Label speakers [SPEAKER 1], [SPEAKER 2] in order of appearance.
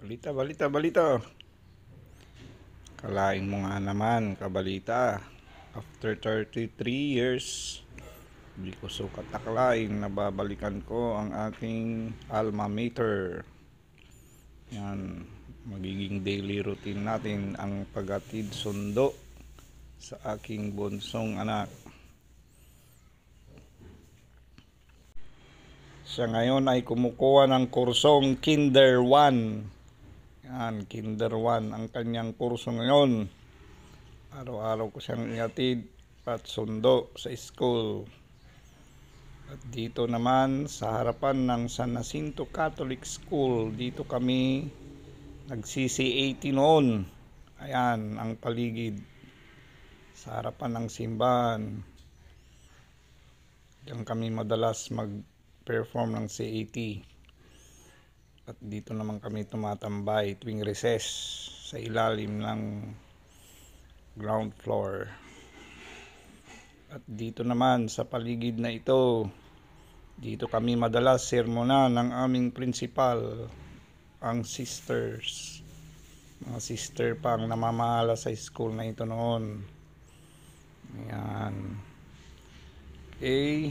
[SPEAKER 1] Balita, balita, balita. Kalain mo nga naman, kabalita. After 33 years, hindi ko sukat akalain na babalikan ko ang aking alma mater. Yan, magiging daily routine natin ang paghatid sundo sa aking bunsong anak. Siya ngayon ay kumukuha ng kursong Kinder 1. Yan, Kinder 1 ang kanyang kurso ngayon. Araw-araw ko siyang ihatid at sundo sa school. At dito naman sa harapan ng San Jacinto Catholic School, dito kami nag-CC80 noon. Ayan ang paligid sa harapan ng simbahan. Diyan kami madalas mag-perform ng C80. At dito naman kami tumatambay tuwing recess sa ilalim ng ground floor. At dito naman sa paligid na ito, dito kami madalas sermonan ng aming principal, ang sisters. Mga sister pang namamahala sa school na ito noon. Ayan. Okay.